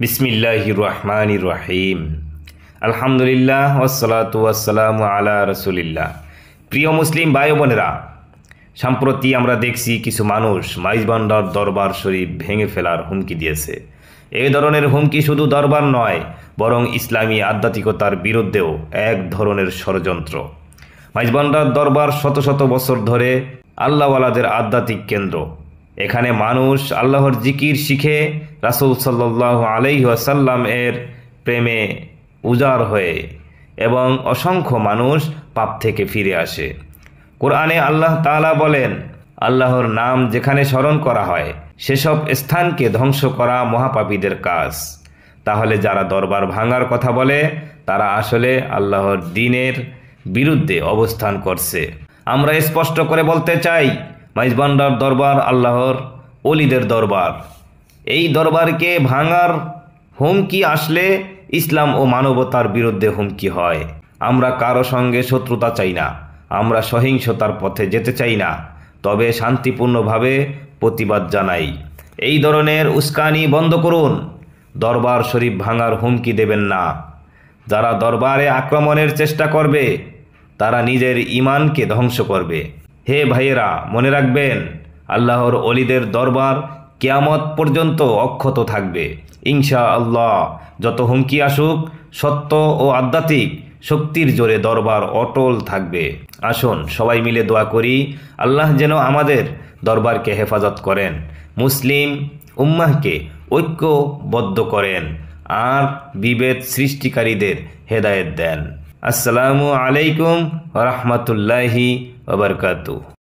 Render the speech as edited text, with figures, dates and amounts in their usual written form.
বিসমিল্লাহির রহমানির রহিম। আলহামদুলিল্লাহ ওয়াসসালাতু ওয়াসসালামু আলা রাসূলিল্লাহ। প্রিয় মুসলিম ভাই বোনেরা, সম্প্রতি আমরা দেখছি কিছু মানুষ মাইজবান্ডার দরবার শরীফ ভেঙে ফেলার হুমকি দিয়েছে। এই ধরনের হুমকি শুধু দরবার নয়, বরং ইসলামী আধ্যাত্মিকতার বিরুদ্ধেও এক ধরনের ষড়যন্ত্র। মাইজবান্ডার দরবার শত শত বছর ধরে আল্লাহওয়ালাদের আধ্যাত্মিক কেন্দ্র। এখানে মানুষ আল্লাহর জিকির শিখে রাসূল সাল্লাল্লাহু আলাইহি ওয়াসাল্লাম এর প্রেমে উজাড় হয়ে এবং অসংখ্য মানুষ পাপ থেকে ফিরে আসে। কোরআনে আল্লাহ তাআলা বলেন, আল্লাহর নাম যেখানে স্মরণ করা হয় সেসব স্থানকে ধ্বংস করা মহাপাপীদের কাজ। তাহলে যারা দরবার ভাঙার কথা বলে তারা আসলে আল্লাহর দ্বীনের বিরুদ্ধে অবস্থান করছে। আমরা স্পষ্ট করে বলতে চাই, মাইজবান্ডার দরবার আল্লাহর ওলিদের দরবার। এই দরবারকে ভাঙার হুমকি আসলে ইসলাম ও মানবতার বিরুদ্ধে হুমকি হয়। আমরা কারো সঙ্গে শত্রুতা চাই না, আমরা সহিংসতার পথে যেতে চাই না, তবে শান্তিপূর্ণভাবে প্রতিবাদ জানাই। এই ধরনের উস্কানি বন্ধ করুন। দরবার শরীফ ভাঙার হুমকি দেবেন না। যারা দরবারে আক্রমণের চেষ্টা করবে তারা নিজের ঈমানকে ধ্বংস করবে। হে ভাইয়েরা, মনে রাখবেন, আল্লাহর ওলিদের দরবার কিয়ামত পর্যন্ত অক্ষত থাকবে ইনশাআল্লাহ। যত হুমকি আসুক, সত্য ও আধ্যাত্মিক শক্তির জোরে দরবার অটল থাকবে। আসুন সবাই মিলে দোয়া করি, আল্লাহ যেন আমাদের দরবারকে হেফাজত করেন, মুসলিম উম্মাহকে ঐক্যবদ্ধ করেন আর বিভেদ সৃষ্টিকারীদের হেদায়েত দেন। আসসালামু আলাইকুম ওয়া রাহমাতুল্লাহি ওয়া বারাকাতুহু।